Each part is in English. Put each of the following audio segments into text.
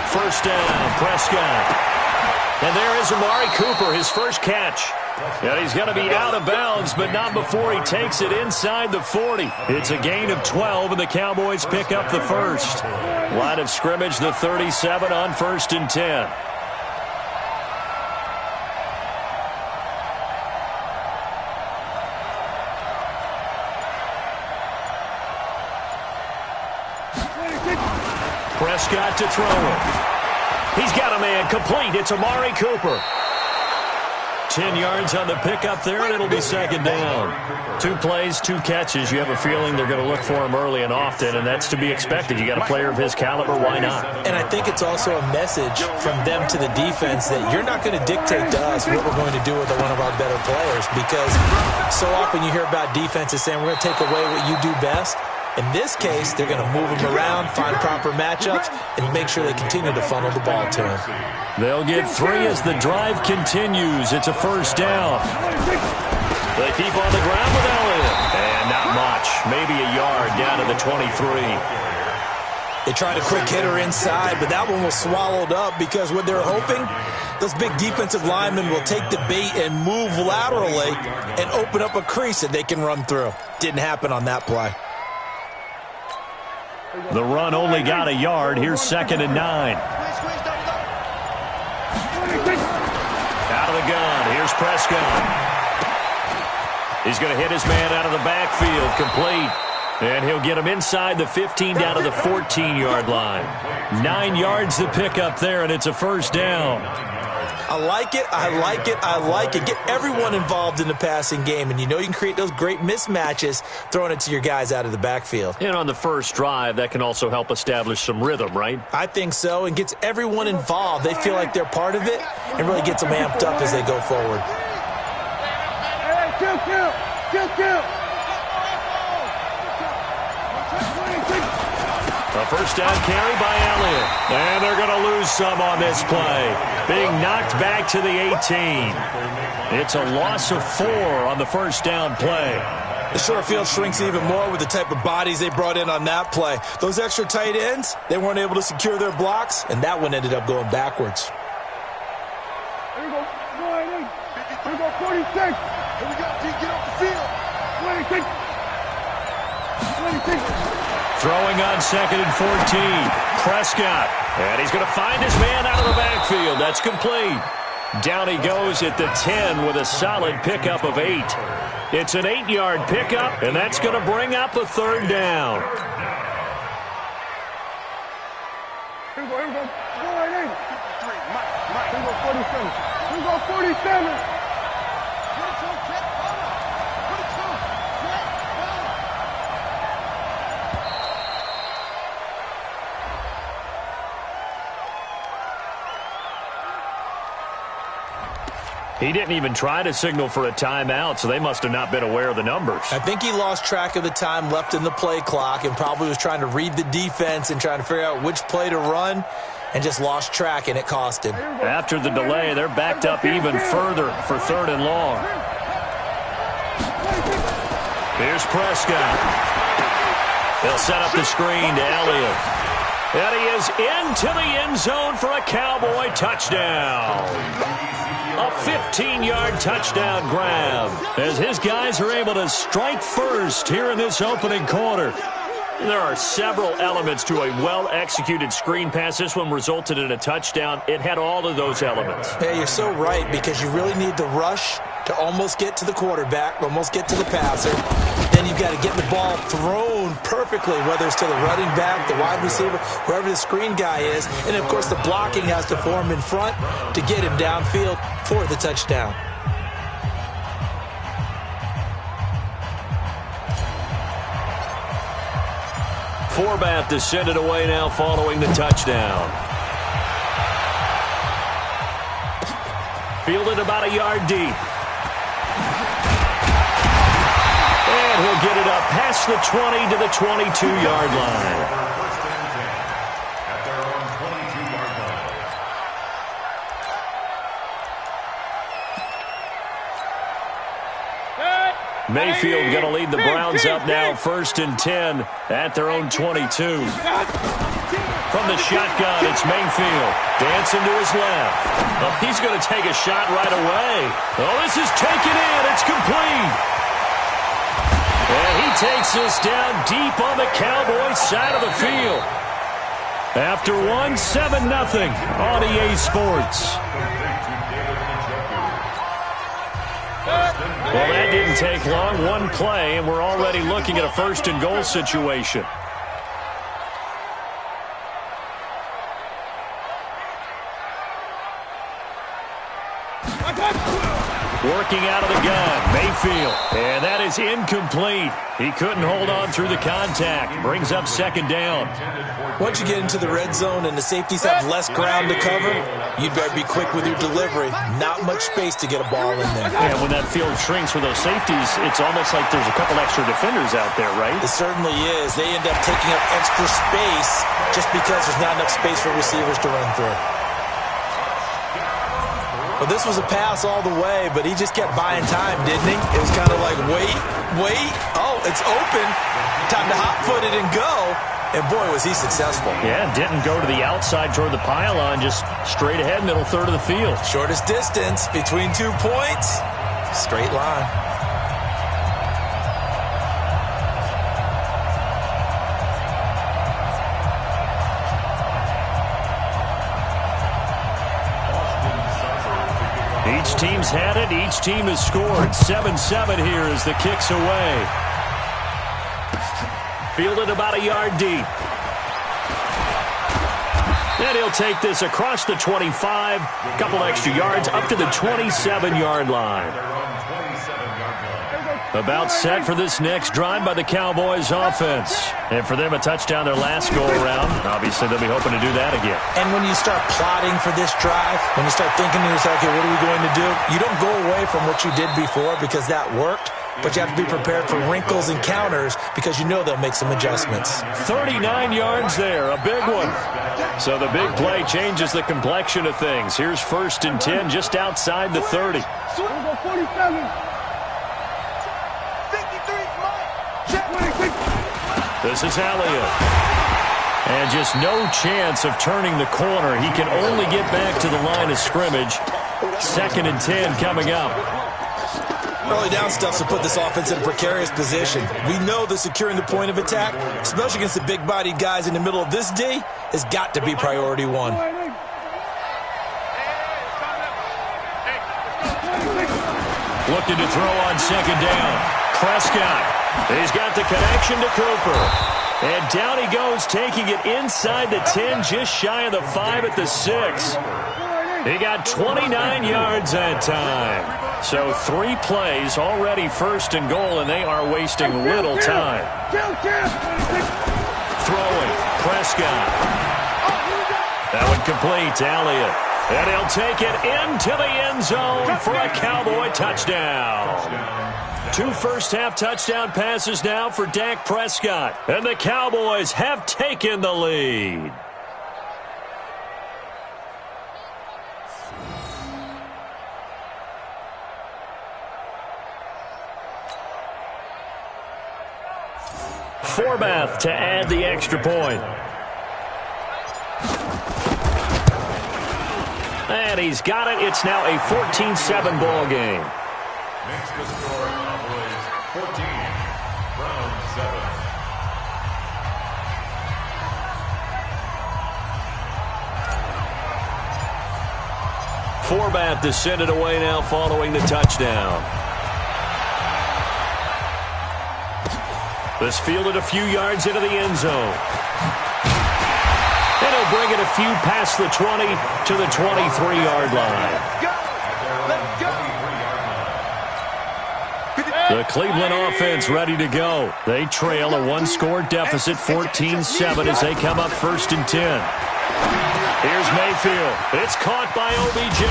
First down, Prescott. And there is Amari Cooper, his first catch. And he's going to be out of bounds, but not before he takes it inside the 40. It's a gain of 12, and the Cowboys pick up the first. Line of scrimmage, the 37 on 1st and 10. Prescott to throw it. He's got a man complete. It's Amari Cooper. 10 yards on the pickup there, and it'll be second down. 2 plays, 2 catches. You have a feeling they're going to look for him early and often, and that's to be expected. You got a player of his caliber, why not? And I think it's also a message from them to the defense that you're not going to dictate to us what we're going to do with one of our better players, because so often you hear about defenses saying we're going to take away what you do best. In this case, they're going to move him around, find proper matchups, and make sure they continue to funnel the ball to him. They'll get 3 as the drive continues. It's a first down. They keep on the ground with Elliott. And not much. Maybe a yard down to the 23. They tried a quick hitter inside, but that one was swallowed up because what they're hoping, those big defensive linemen will take the bait and move laterally and open up a crease that they can run through. Didn't happen on that play. The run only got a yard. Here's 2nd and 9. Out of the gun. Here's Prescott. He's going to hit his man out of the backfield. Complete. And he'll get him inside the 15 down to the 14-yard line. 9 yards to pick up there, and it's a first down. I like it, I like it, I like it. Get everyone involved in the passing game, and you know you can create those great mismatches throwing it to your guys out of the backfield. And on the first drive, that can also help establish some rhythm, right? I think so, and gets everyone involved. They feel like they're part of it and really gets them amped up as they go forward. A first down carry by Elliott. And they're going to lose some on this play. Being knocked back to the 18. It's a loss of 4 on the first down play. The short field shrinks even more with the type of bodies they brought in on that play. Those extra tight ends, they weren't able to secure their blocks, and that one ended up going backwards. Here we go. Here we go, 46. Here we go, G, get off the field. 26. 26. Throwing on 2nd and 14. Prescott. And he's going to find his man out of the backfield. That's complete. Down he goes at the 10 with a solid pickup of 8. It's an 8-yard pickup, and that's going to bring up a third down. Here we go. Go right in. Here we go, 47. Here we go, 47. He didn't even try to signal for a timeout, so they must have not been aware of the numbers. I think he lost track of the time left in the play clock and probably was trying to read the defense and trying to figure out which play to run and just lost track, and it cost him. After the delay, they're backed up even further for 3rd and long. Here's Prescott. They'll set up the screen to Elliott. And he is into the end zone for a Cowboy touchdown. A 15-yard touchdown grab as his guys are able to strike first here in this opening quarter. There are several elements to a well-executed screen pass. This one resulted in a touchdown. It had all of those elements. Yeah, you're so right, because you really need the rush to almost get to the quarterback, almost get to the passer. Then you've got to get the ball thrown perfectly, whether it's to the running back, the wide receiver, whoever the screen guy is. And, of course, the blocking has to form in front to get him downfield for the touchdown. Forbath to send it away now following the touchdown. Fielded about a yard deep. And he'll get it up past the 20 to the 22-yard line. Mayfield going to lead the Browns up now, 1st and 10 at their own 22. From the shotgun, it's Mayfield. Dancing to his left. Oh, he's going to take a shot right away. Oh, this is taken in. It's complete. And he takes this down deep on the Cowboys side of the field. After one, 7-0 on EA Sports. Well, that didn't take long. One play, and we're already looking at a 1st and goal situation. Working out of the gun, Mayfield. And that is incomplete. He couldn't hold on through the contact. Brings up 2nd down. Once you get into the red zone and the safeties have less ground to cover, you'd better be quick with your delivery. Not much space to get a ball in there. Yeah, when that field shrinks for those safeties, it's almost like there's a couple extra defenders out there, right? It certainly is. They end up taking up extra space just because there's not enough space for receivers to run through. Well, this was a pass all the way, but he just kept buying time, didn't he? It was kind of like, wait. Oh, it's open. Time to hot-foot it and go. And, boy, was he successful. Yeah, didn't go to the outside toward the pylon, just straight ahead, middle third of the field. Shortest distance between 2 points. Straight line. Each team's had it. Each team has scored. 7-7 here as the kick's away. Fielded about a yard deep. And he'll take this across the 25. Couple extra yards up to the 27-yard line. About set for this next drive by the Cowboys offense. And for them, a touchdown their last go-around. Obviously, they'll be hoping to do that again. And when you start plotting for this drive, when you start thinking to yourself, okay, what are we going to do? You don't go away from what you did before because that worked, but you have to be prepared for wrinkles and counters because you know they'll make some adjustments. 39 yards there, a big one. So the big play changes the complexion of things. Here's 1st and 10 just outside the 30. 47. This is Elliott. And just no chance of turning the corner. He can only get back to the line of scrimmage. 2nd and 10 coming up. Early down stuff to put this offense in a precarious position. We know that securing the point of attack, especially against the big-bodied guys in the middle of this D, has got to be priority one. Looking to throw on 2nd down. Prescott. He's got the connection to Cooper. And down he goes, taking it inside the 10, just shy of the 5 at the 6. He got 29 yards that time. So 3 plays, already 1st and goal, and they are wasting little time. Throwing, Prescott. That one complete to Elliott. And he'll take it into the end zone for a Cowboy touchdown. 2 first-half touchdown passes now for Dak Prescott. And the Cowboys have taken the lead. Forbath to add the extra point. And he's got it. It's now a 14-7 ball game. Makes the score Cowboys 14, Browns 7. Forbath to send it away now following the touchdown. This fielded a few yards into the end zone. And he'll bring it a few past the 20 to the 23-yard line. The Cleveland offense ready to go. They trail a 1-score deficit, 14-7 as they come up 1st and 10. Here's Mayfield. It's caught by OBJ.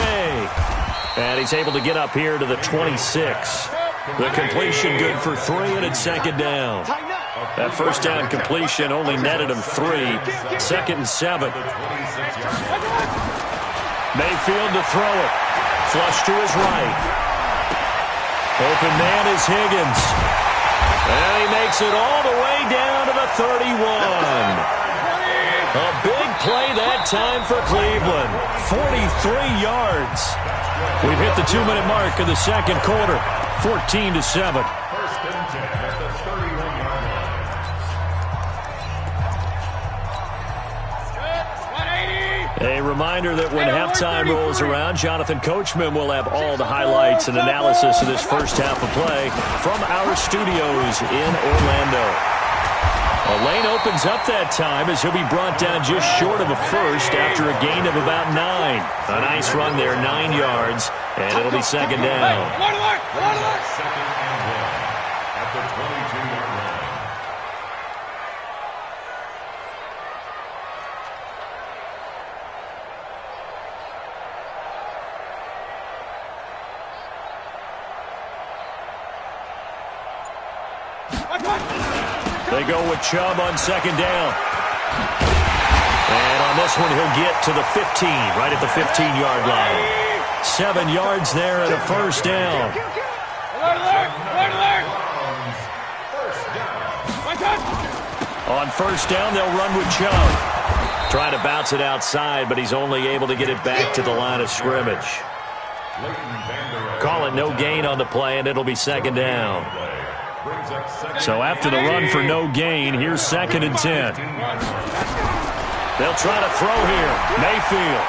And he's able to get up here to the 26. The completion good for 3, and it's 2nd down. That first down completion only netted him 3. 2nd and 7. Mayfield to throw it. Flush to his right. Open man is Higgins. And he makes it all the way down to the 31. A big play that time for Cleveland. 43 yards. We've hit the 2-minute mark of the second quarter. 14-7. First and 10 at the 31-yard line. A reminder that when halftime rolls around, Jonathan Coachman will have all the highlights and analysis of this first half of play from our studios in Orlando. A lane opens up that time as he'll be brought down just short of a first after a gain of about 9. A nice run there, 9 yards, and it'll be second down. Second and 1 at the 22-yard line. They go with Chubb on second down. And on this one, he'll get to the 15, right at the 15-yard line. 7 yards there and a first down. On first down, they'll run with Chubb. Trying to bounce it outside, but he's only able to get it back to the line of scrimmage. Call it no gain on the play, and it'll be second down. So after the run for no gain, here's second and 10. They'll try to throw here. Mayfield.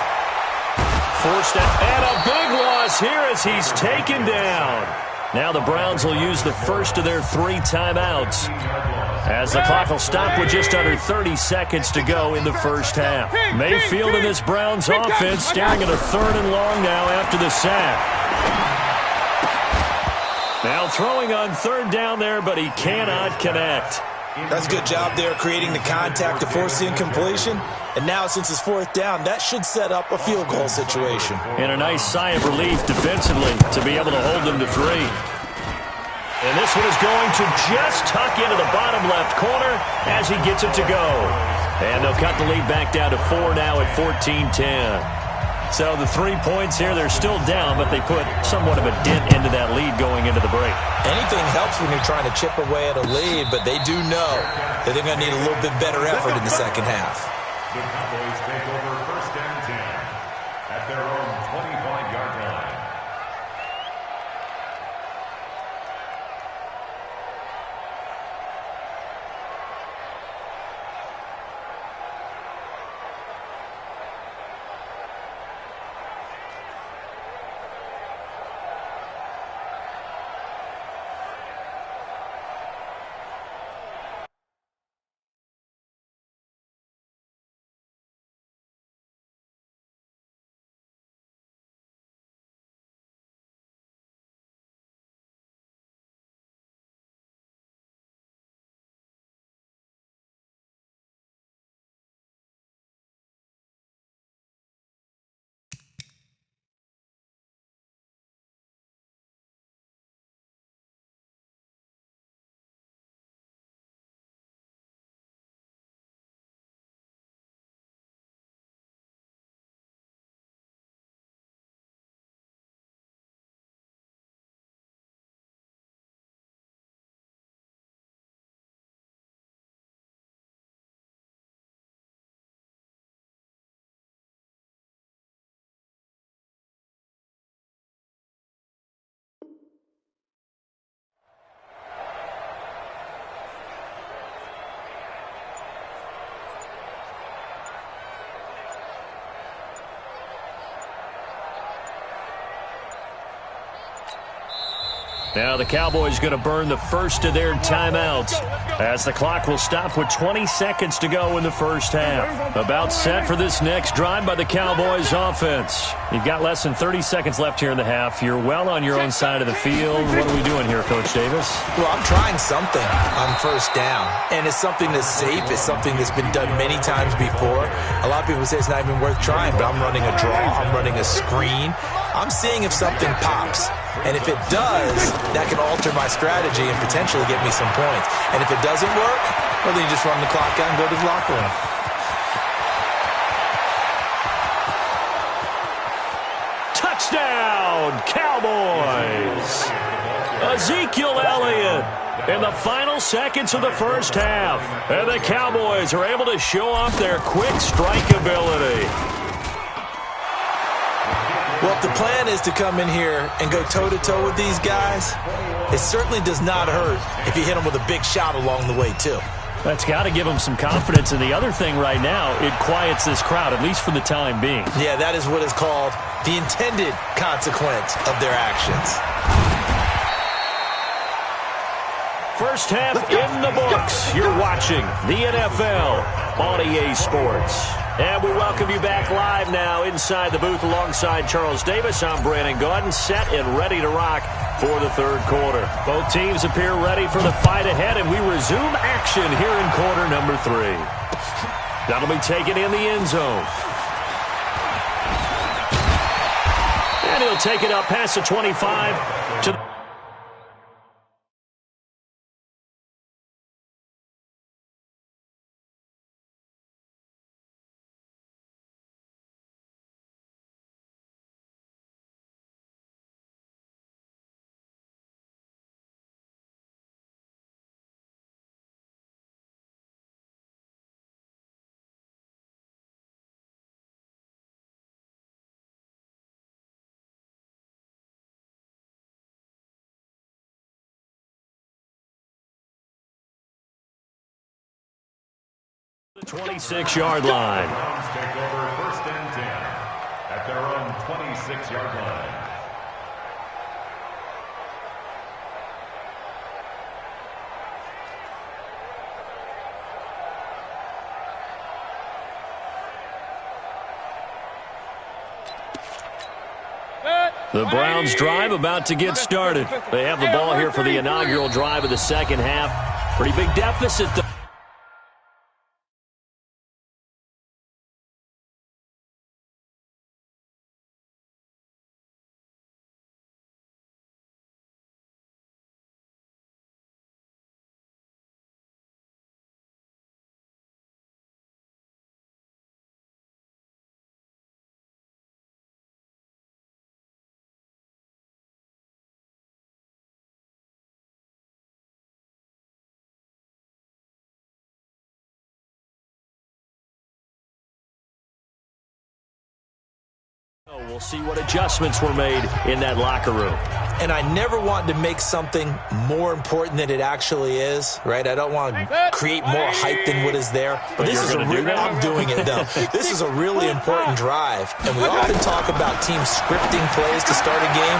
Forced out, and a big loss here as he's taken down. Now the Browns will use the first of their 3 timeouts, as the clock will stop with just under 30 seconds to go in the first half. Mayfield and this Browns offense staring at a 3rd and long now after the sack. Now throwing on 3rd down there, but he cannot connect. That's a good job there creating the contact to force the incompletion. And now since it's 4th down, that should set up a field goal situation. And a nice sigh of relief defensively to be able to hold them to 3. And this one is going to just tuck into the bottom left corner as he gets it to go. And they'll cut the lead back down to 4 now at 14-10. So the 3 points here, they're still down, but they put somewhat of a dent into that lead going into the break. Anything helps when you're trying to chip away at a lead, but they do know that they're going to need a little bit better effort in the second half. The Cowboys take over first and 10 at their own 25-yard line. Now the Cowboys going to burn the first of their timeouts as the clock will stop with 20 seconds to go in the first half. About set for this next drive by the Cowboys offense. You've got less than 30 seconds left here in the half. You're well on your own side of the field. What are we doing here, Coach Davis? Well, I'm trying something on first down, and it's something that's safe. It's something that's been done many times before. A lot of people say it's not even worth trying, but I'm running a draw. I'm running a screen. I'm seeing if something pops. And if it does, that can alter my strategy and potentially get me some points. And if it doesn't work, well, then you just run the clock out and go to the locker room. Touchdown, Cowboys! Ezekiel Elliott in the final seconds of the first half. And the Cowboys are able to show off their quick strike ability. Well, if the plan is to come in here and go toe-to-toe with these guys, it certainly does not hurt if you hit them with a big shot along the way, too. That's got to give them some confidence. And the other thing right now, it quiets this crowd, at least for the time being. Yeah, that is what is called the intended consequence of their actions. First half in the books. You're watching the NFL on EA Sports. And we welcome you back live now inside the booth alongside Charles Davis. I'm Brandon Gaudin, set and ready to rock for the third quarter. Both teams appear ready for the fight ahead, and we resume action here in quarter number 3. That'll be taken in the end zone. And he'll take it up past the 25 to the 26-yard line. Browns take over first and 10 at their own 26-yard line. The Browns drive about to get started. They have the ball here for the inaugural drive of the second half. Pretty big deficit, though. We'll see what adjustments were made in that locker room. And I never want to make something more important than it actually is, right? I don't want to create more hype than what is there. But this is I'm doing it, though. This is a really important drive. And we often talk about teams scripting plays to start a game.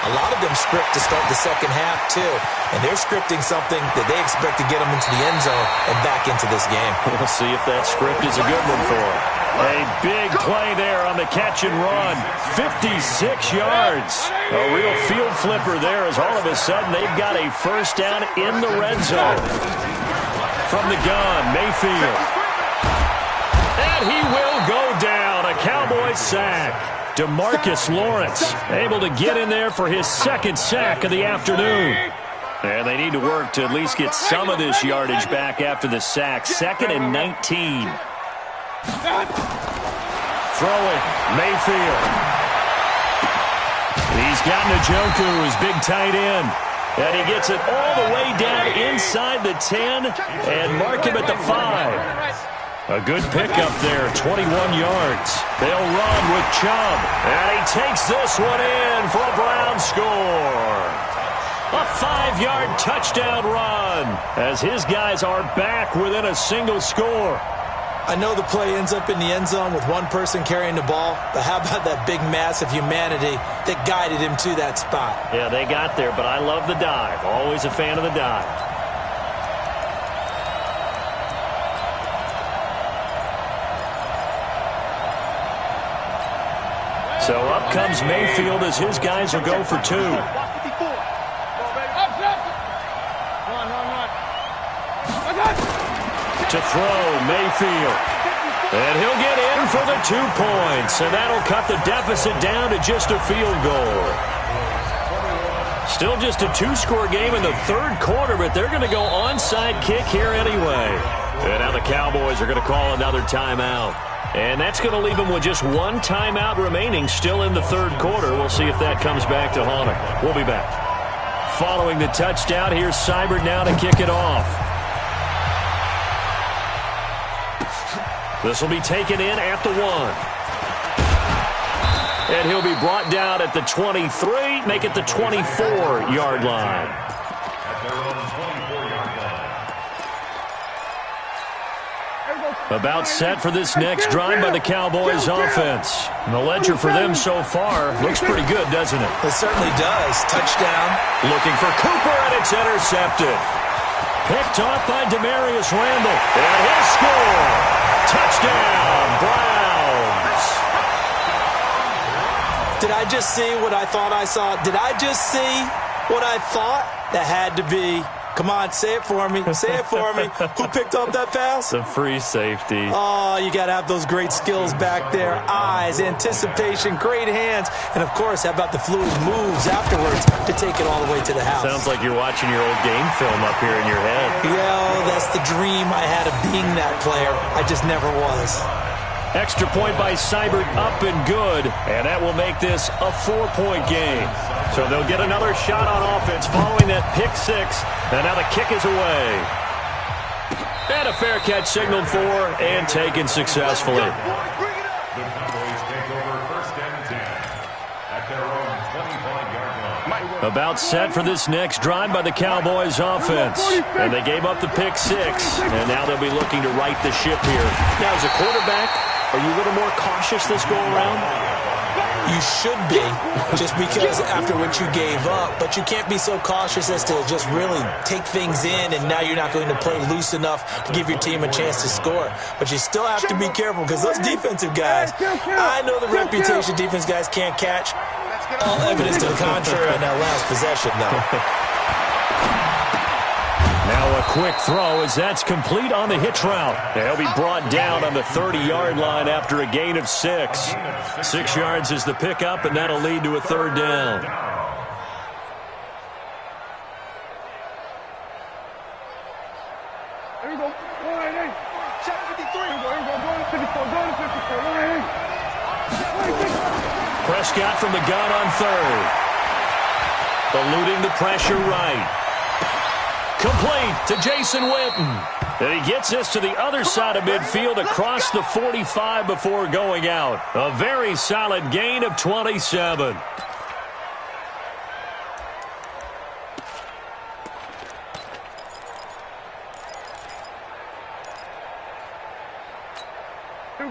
A lot of them script to start the second half, too. And they're scripting something that they expect to get them into the end zone and back into this game. We'll see if that script is a good one for them. A big play there on the catch and run. 56 yards. A real field flipper there as all of a sudden they've got a first down in the red zone. From the gun, Mayfield. And he will go down. A Cowboys sack. DeMarcus Lawrence able to get in there for his second sack of the afternoon. And they need to work to at least get some of this yardage back after the sack. 2nd and 19. Throwing, Mayfield. He's got Njoku, his big tight end. And he gets it all the way down inside the 10 and mark him at the 5. A good pickup there, 21 yards. They'll run with Chubb. And he takes this one in for a Brown score. A 5-yard touchdown run as his guys are back within a single score. I know the play ends up in the end zone with one person carrying the ball, but how about that big mass of humanity that guided him to that spot? Yeah, they got there, but I love the dive. Always a fan of the dive. So up comes Mayfield as his guys will go for 2. To throw, Mayfield. And he'll get in for the 2 points. And that'll cut the deficit down to just a field goal. Still just a 2-score game in the third quarter, but they're going to go onside kick here anyway. And now the Cowboys are going to call another timeout. And that's going to leave them with just 1 timeout remaining still in the third quarter. We'll see if that comes back to haunt them. We'll be back. following the touchdown. Here's Seibert now to kick it off. This will be taken in at the 1. And he'll be brought down at the 23, make it the 24-yard line. At their own 24-yard line. About set for this next drive by the Cowboys offense. And the ledger for them so far looks pretty good, doesn't it? It certainly does. Touchdown. Looking for Cooper, and it's intercepted. Picked off by Demarius Randall. And he'll score. Touchdown, Browns. Did I just see what I thought I saw? Did I just see what I thought? That had to be. Come on, say it for me. Say it for me. Who picked up that pass? The free safety. Oh, you got to have those great skills back there. Eyes, anticipation, great hands. And, of course, how about the fluid moves afterwards to take it all the way to the house? Sounds like you're watching your old game film up here in your head. Yeah, that's the dream I had of being that player. I just never was. Extra point by Seibert, up and good. And that will make this a 4-point game. So they'll get another shot on offense following that pick 6. And now the kick is away. And a fair catch signaled for and taken successfully. The Cowboys take over first and 10 at their own 25-yard line. About set for this next drive by the Cowboys offense. And they gave up the pick 6. And now they'll be looking to right the ship here. Now, as a quarterback, are you a little more cautious this go-around? You should be, just because after what you gave up. But you can't be so cautious as to just really take things in, and now you're not going to play loose enough to give your team a chance to score. But you still have to be careful, because those defensive guys, I know the reputation defense guys can't catch. All evidence to the contrary on that last possession, though. Now a quick throw as that's complete on the hitch route. They'll be brought down on the 30-yard line after a gain of 6. 6 yards is the pickup, and that'll lead to a 3rd down. There you go. Go ahead, 753. Go to 54. Go to 54. Go ahead. Prescott from the gun on 3rd. Eluding the pressure right. Complete to Jason Witten. And he gets this to the other side of midfield across the 45 before going out. A very solid gain of 27.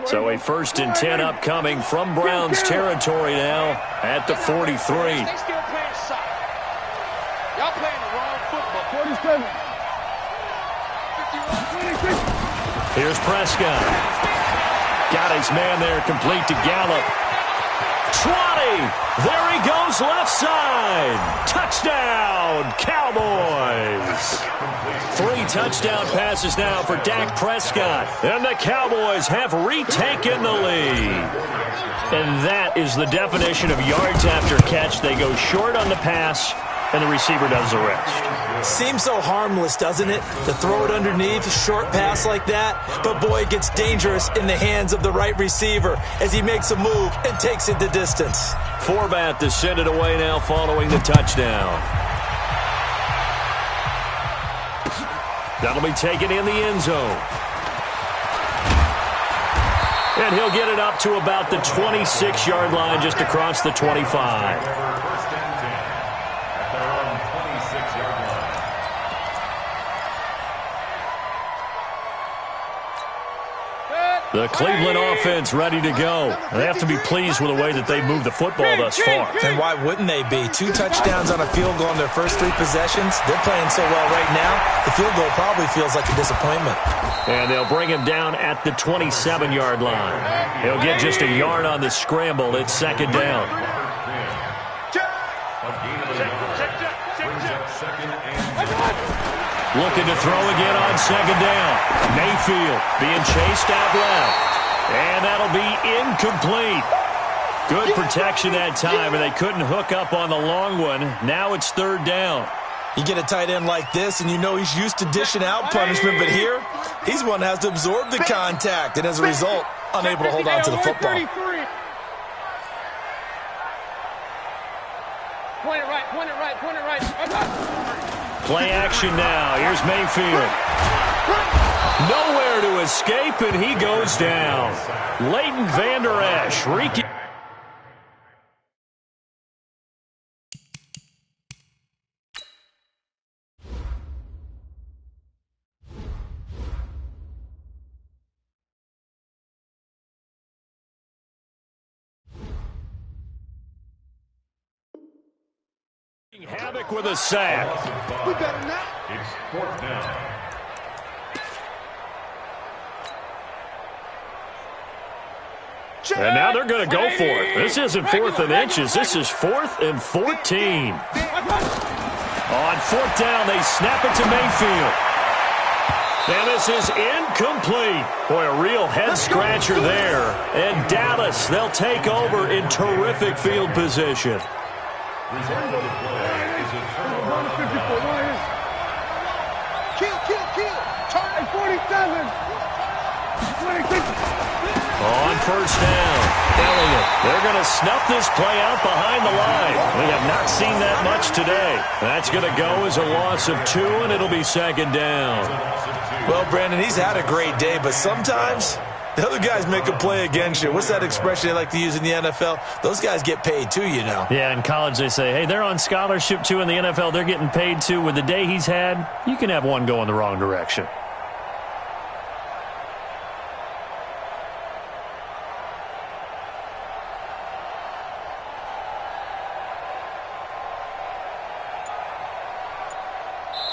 So a 1st and 10 upcoming from Browns territory now at the 43. They still playing soccer. Y'all playing the wrong football. 47. 51. Here's Prescott. Got his man there, complete to Gallup. 20. There he goes, left side. Touchdown, Cowboys. 3 touchdown passes now for Dak Prescott. And the Cowboys have retaken the lead. And that is the definition of yards after catch. They go short on the pass, and the receiver does the rest. Seems so harmless, doesn't it? To throw it underneath, a short pass like that. But, boy, it gets dangerous in the hands of the right receiver as he makes a move and takes it the distance. Forbath to send it away now following the touchdown. That'll be taken in the end zone. And he'll get it up to about the 26-yard line just across the 25. First and 10 at their own 26-yard line. The Cleveland offense ready to go. They have to be pleased with the way that they've moved the football thus far. And why wouldn't they be? 2 touchdowns on a field goal in their first 3 possessions. They're playing so well right now, the field goal probably feels like a disappointment. And they'll bring him down at the 27-yard line. He'll get just a yard on the scramble. It's 2nd down. Looking to throw again on 2nd down. Mayfield being chased out left. And that'll be incomplete. Good protection that time, and they couldn't hook up on the long one. Now it's 3rd down. You get a tight end like this, and you know he's used to dishing out punishment, but here, he's one that has to absorb the contact, and as a result, unable to hold on to the football. Point it right, point it right, point it right. Play action now. Here's Mayfield. Nowhere to escape, and he goes down. Leighton Vander Esch. Havoc with a sack. We better now. It's 4th down. And now they're going to go for it. This isn't 4th and inches. This is 4th and 14. On 4th down, they snap it to Mayfield. And this is incomplete. Boy, a real head-scratcher there. And Dallas, they'll take over in terrific field position. Resulting of the play is a turnover. Kill. Turn. 47. 26. On 1st down, Elliott. They're going to snuff this play out behind the line. We have not seen that much today. That's going to go as a loss of 2, and it'll be 2nd down. Well, Brandon, he's had a great day, but sometimes the other guys make a play against you. What's that expression they like to use in the NFL? Those guys get paid too, you know. Yeah, in college they say, hey, they're on scholarship too. In the NFL, they're getting paid too. With the day he's had, you can have one go in the wrong direction.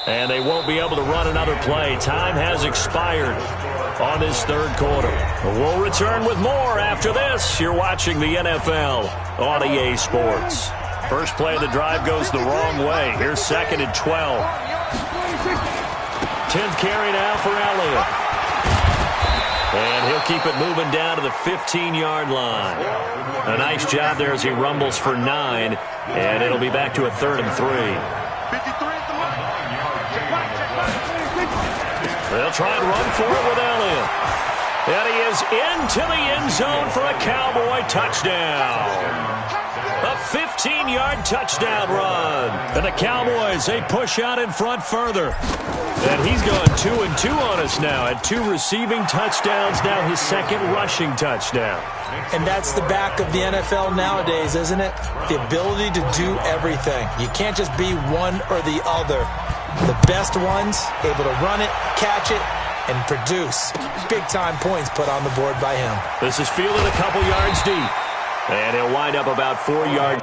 And they won't be able to run another play. Time has expired on this 3rd quarter. We'll return with more after this. You're watching the NFL on EA Sports. First play of the drive goes the wrong way. Here's 2nd and 12. 10th carry now for Elliott. And he'll keep it moving down to the 15-yard line. A nice job there as he rumbles for 9. And it'll be back to a 3rd and 3. They'll try and run for it with Elliott. And he is into the end zone for a Cowboy touchdown. A 15-yard touchdown run. And the Cowboys, they push out in front further. And he's gone 2-2 on us now. At 2 receiving touchdowns, now his 2nd rushing touchdown. And that's the back of the NFL nowadays, isn't it? The ability to do everything. You can't just be one or the other. The best ones able to run it, catch it, and produce big-time points put on the board by him. This is fielded a couple yards deep. And he'll wind up about 4 yards.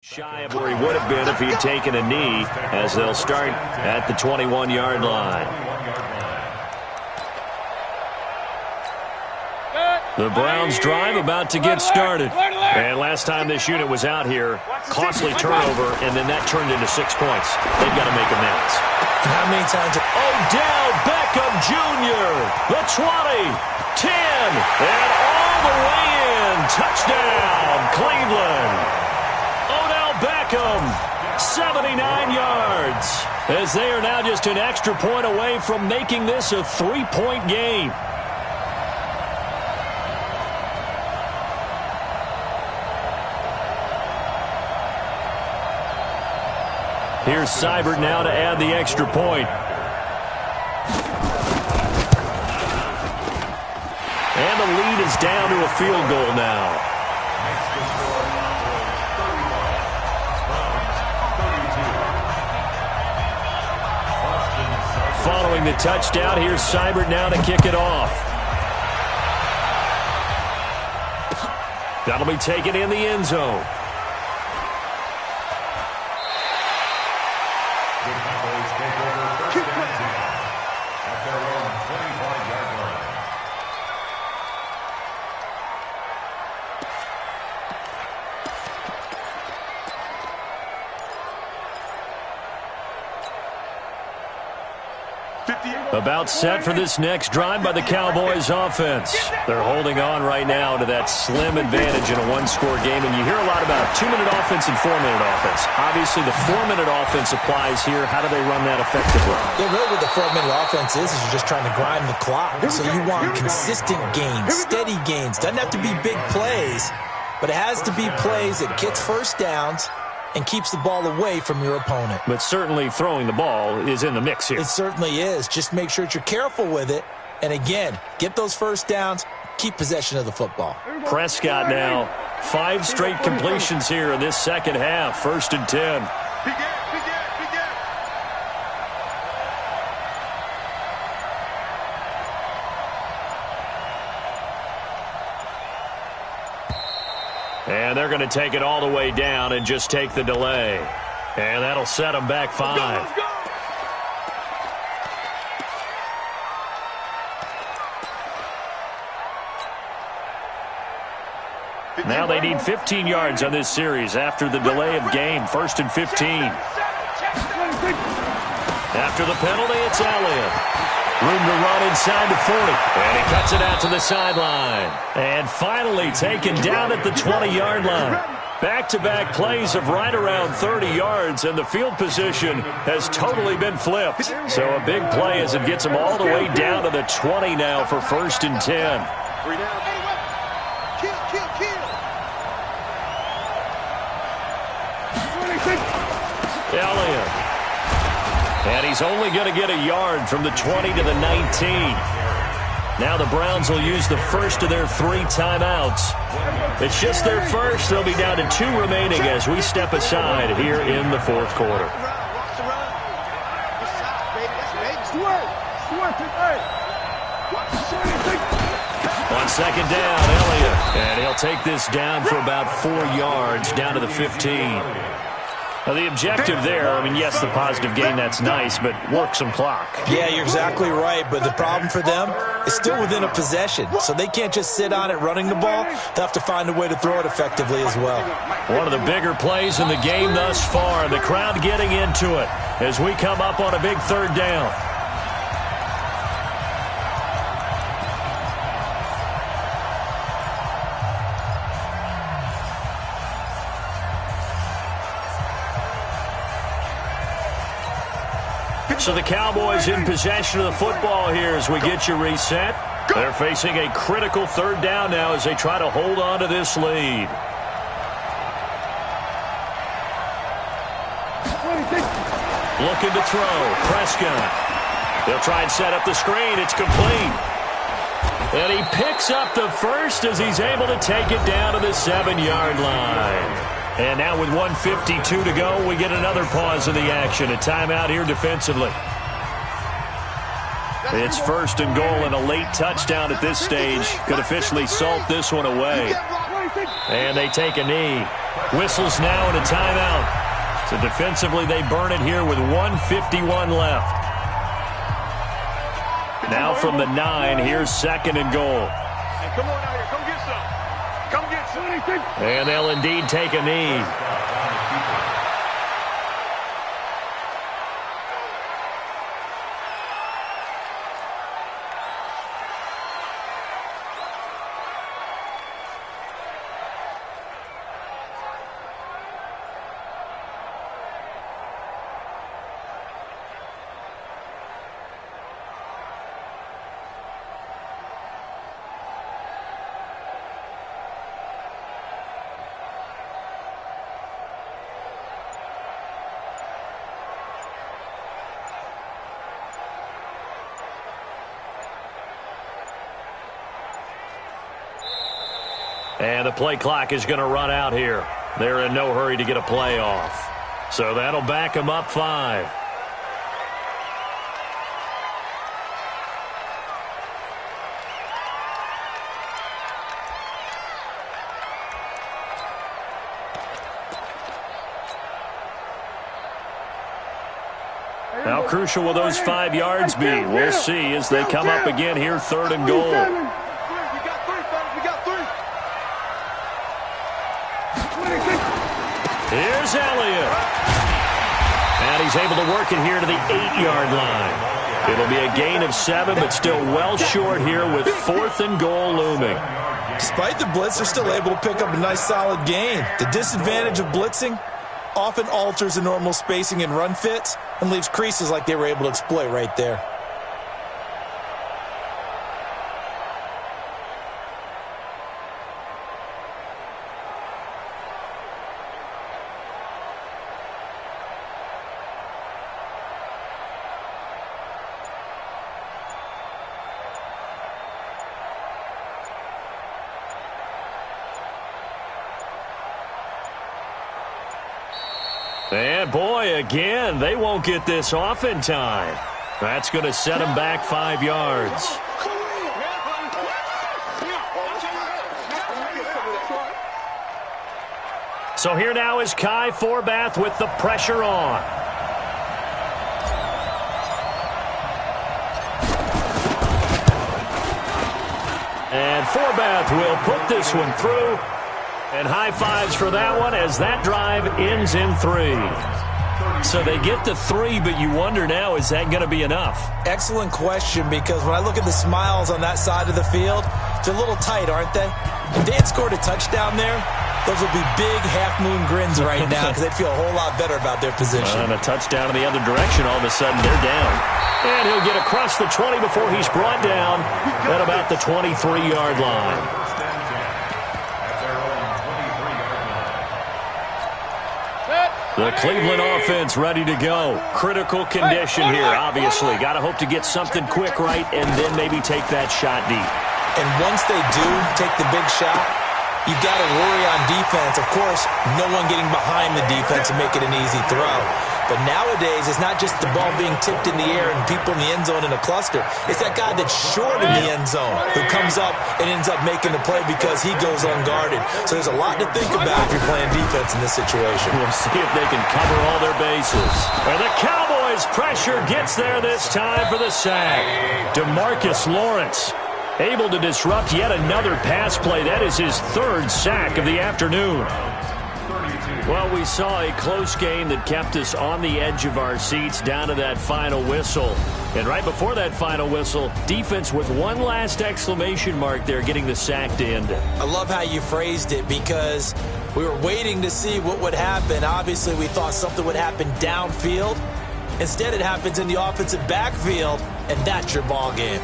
Shy of where he would have been if he had taken a knee, as they'll start at the 21-yard line. The Browns drive about to get started. And last time this unit was out here, costly turnover, and then that turned into 6 points. They've got to make amends. How many times? Odell Beckham Jr., the 20, 10, and all the way in. Touchdown, Cleveland. Beckham, 79 yards, as they are now just an extra point away from making this a 3-point game. Here's Seibert now to add the extra point. And the lead is down to a field goal now. Following the touchdown, here's Seibert now to kick it off. That'll be taken in the end zone. The Cowboys take over 1st and 10 at their own 25-yard line. About set for this next drive by the Cowboys offense. They're holding on right now to that slim advantage in a one-score game, and you hear a lot about 2-minute offense and 4-minute offense. Obviously, the 4-minute offense applies here. How do they run that effectively? Yeah, really what the 4-minute offense is you're just trying to grind the clock. So you want consistent gains, steady gains. Doesn't have to be big plays, but it has to be plays that gets first downs and keeps the ball away from your opponent. But certainly throwing the ball is in the mix here. It certainly is. Just make sure that you're careful with it. And again, get those first downs, keep possession of the football. Prescott now, 5 straight completions here in this second half. 1st and 10. And they're going to take it all the way down and just take the delay. And that'll set them back 5. Let's go. Now they need 15 yards on this series after the delay of game. 1st and 15. After the penalty, it's Elliott. Room to run inside the 40. And he cuts it out to the sideline. And finally taken down at the 20-yard line. Back-to-back plays of right around 30 yards, and the field position has totally been flipped. So a big play as it gets them all the way down to the 20 now for 1st and 10. Elliott. And he's only going to get a yard from the 20 to the 19. Now the Browns will use the first of their 3 timeouts. It's just their first. They'll be down to 2 remaining as we step aside here in the 4th quarter. On 2nd down, Elliott. And he'll take this down for about 4 yards, down to the 15. Now, the objective there, I mean, yes, the positive gain, that's nice, but work some clock. Yeah, you're exactly right, but the problem for them is still within a possession, so they can't just sit on it running the ball. They'll have to find a way to throw it effectively as well. One of the bigger plays in the game thus far, and the crowd getting into it as we come up on a big 3rd down. So the Cowboys in possession of the football here as we get you reset. They're facing a critical 3rd down now as they try to hold on to this lead. Looking to throw. Prescott. They'll try and set up the screen. It's complete. And he picks up the first as he's able to take it down to the 7-yard line. And now with 1:52 to go, we get another pause in the action. A timeout here defensively. It's 1st and goal, and a late touchdown at this stage could officially salt this one away. And they take a knee. Whistles now and a timeout. So defensively, they burn it here with 1:51 left. Now from the 9, here's 2nd and goal. Come on out here. Come get some. Come get some. And they'll indeed take a knee. And the play clock is going to run out here. They're in no hurry to get a play off. So that'll back them up 5. How crucial will those 5 yards be? We'll see as they come up again here, 3rd and goal. Here's Elliott. And he's able to work it here to the 8-yard line. It'll be a gain of 7, but still well short here with 4th and goal looming. Despite the blitz, they're still able to pick up a nice solid gain. The disadvantage of blitzing often alters the normal spacing and run fits and leaves creases like they were able to exploit right there. And boy, again, they won't get this off in time. That's going to set them back 5 yards. So here now is Kai Forbath with the pressure on. And Forbath will put this one through. And high fives for that one as that drive ends in 3. So they get the 3, but you wonder now, is that going to be enough? Excellent question, because when I look at the smiles on that side of the field, they're a little tight, aren't they? If they had scored a touchdown there, those would be big half-moon grins right now because they'd feel a whole lot better about their position. And a touchdown in the other direction, all of a sudden they're down. And he'll get across the 20 before he's brought down at about the 23-yard line. The Cleveland offense ready to go. Critical condition here, obviously. Got to hope to get something quick right and then maybe take that shot deep. And once they do take the big shot, you got to worry on defense. Of course, no one getting behind the defense and make it an easy throw. But nowadays, it's not just the ball being tipped in the air and people in the end zone in a cluster. It's that guy that's short in the end zone who comes up and ends up making the play because he goes unguarded. So there's a lot to think about if you're playing defense in this situation. We'll see if they can cover all their bases. And the Cowboys' pressure gets there this time for the sack. DeMarcus Lawrence able to disrupt yet another pass play. That is his 3rd sack of the afternoon. Well, we saw a close game that kept us on the edge of our seats down to that final whistle. And right before that final whistle, defense with one last exclamation mark there, getting the sack to end it. I love how you phrased it because we were waiting to see what would happen. Obviously, we thought something would happen downfield. Instead, it happens in the offensive backfield, and that's your ball game.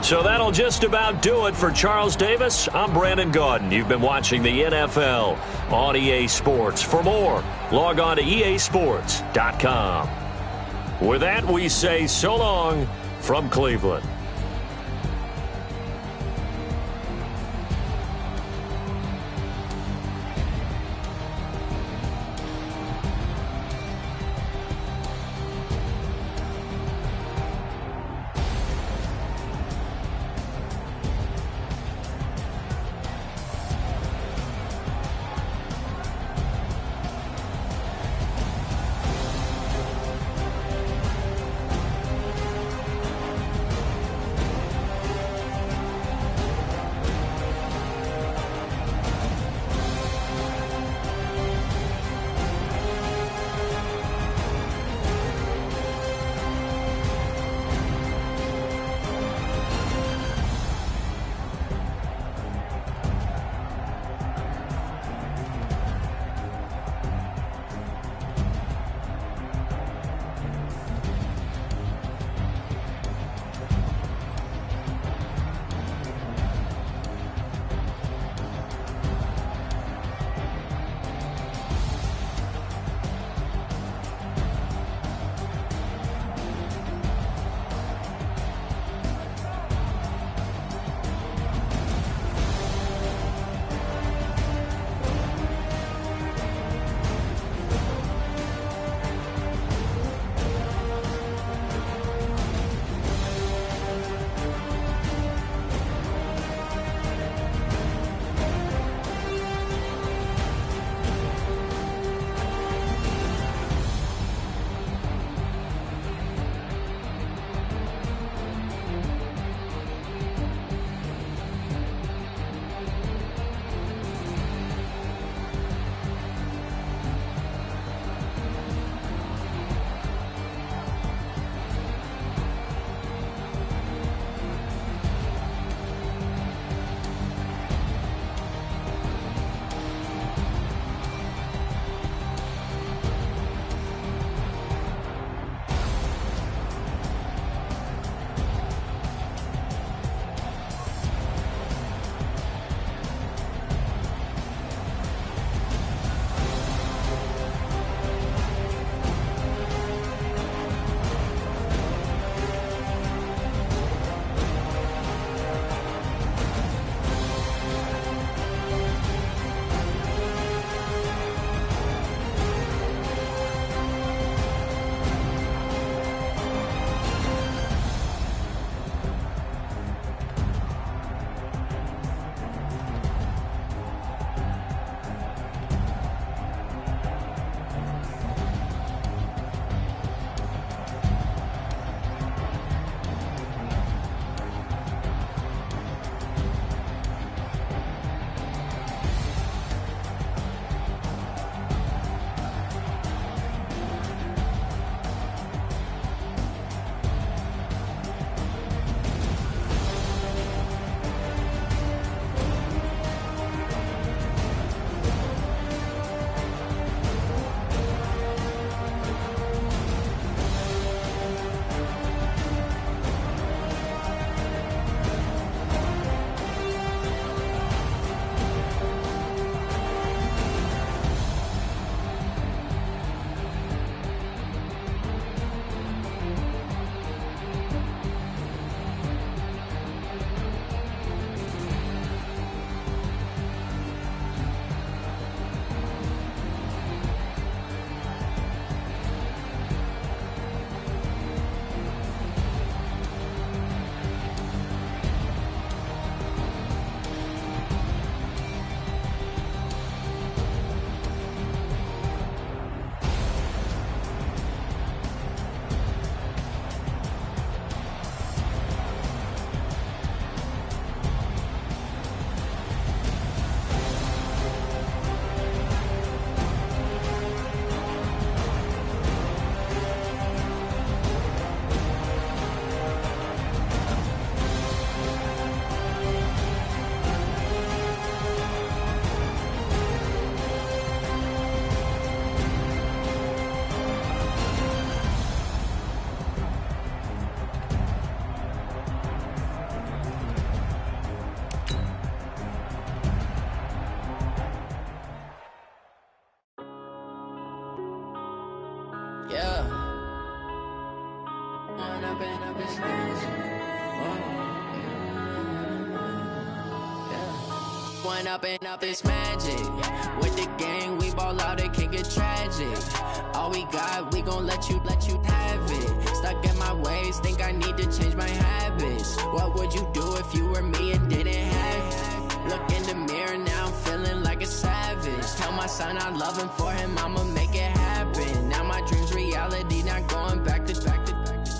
So that'll just about do it for Charles Davis. I'm Brandon Gaudin. You've been watching the NFL on EA Sports. For more, log on to easports.com. With that, we say so long from Cleveland. Up and up this magic. With the gang, we ball out, it can get tragic. All we got, we gon' let you have it. Stuck in my ways, think I need to change my habits. What would you do if you were me and didn't have it? Look in the mirror, now I'm feeling like a savage. Tell my son I love him, for him I'ma make it happen. Now my dream's reality, not going back to.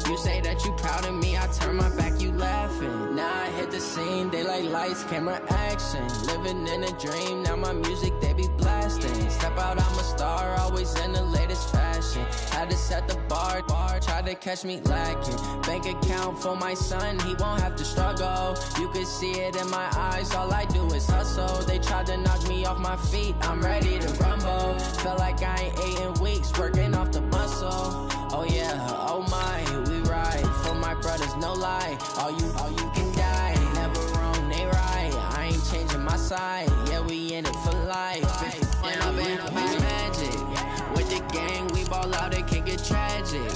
You say that you proud of me, I turn my back, you laughing. Now I hit the scene, they like lights, camera, action. Living in a dream, now my music, they be blasting. Step out, I'm a star, always in the latest fashion. Had to set the bar, tried to catch me lacking. Bank account for my son, he won't have to struggle. You could see it in my eyes, all I do is hustle. They tried to knock me off my feet, I'm ready to rumble. Felt like I ain't ate in weeks, working off the muscle. Oh yeah, oh my, we ride for my brothers, no lie. All you can die, never wrong, they right. I ain't changing my side, yeah, we in it for life. And I've been magic. With the gang, we ball out, it can get tragic.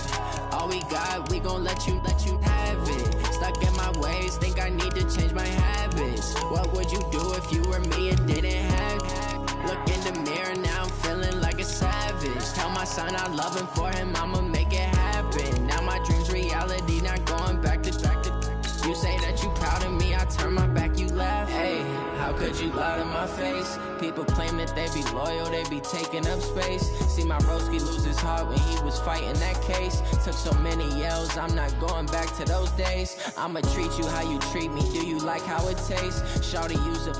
All we got, we gon' let you have it. Stuck in my ways, think I need to change my habits. What would you do if you were me and didn't have it? Look in the mirror, now I'm feeling like a savage. Tell my son I love him, for him I'ma make it happen. Now my dream's reality, not going back to. You say that you proud of me, I turn my back, you laugh. Hey, how could you lie to my face? People claim that they be loyal, they be taking up space. See my broski lose his heart when he was fighting that case. Took so many yells, I'm not going back to those days. I'ma treat you how you treat me, do you like how it tastes? Shawty, use up,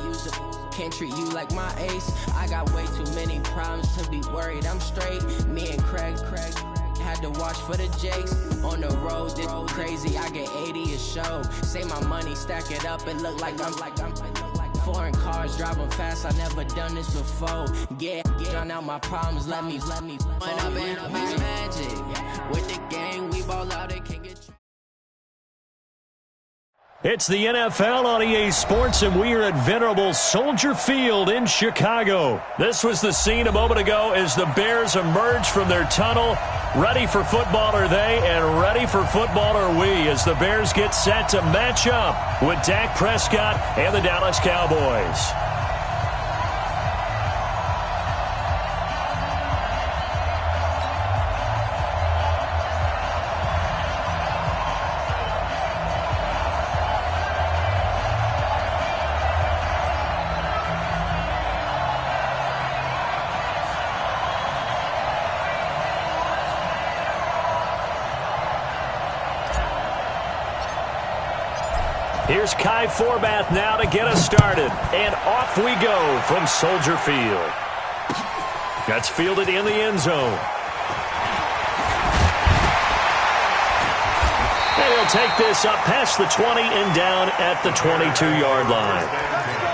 can't treat you like my ace. I got way too many problems to be worried, I'm straight. Me and Craig had to watch for the Jakes. On the road, this crazy, I get 80 a show. Say my money, stack it up, it look like I'm foreign cars, driving fast, I never done this before. Get drown out my problems, let me When I've been up this magic. With the gang, we ball out, it can get. It's the NFL on EA Sports, and we are at venerable Soldier Field in Chicago. This was the scene a moment ago as the Bears emerged from their tunnel. Ready for football are they, and ready for football are we, as the Bears get set to match up with Dak Prescott and the Dallas Cowboys. Here's Kai Forbath now to get us started. And off we go from Soldier Field. That's fielded in the end zone. And he'll take this up past the 20 and down at the 22-yard line.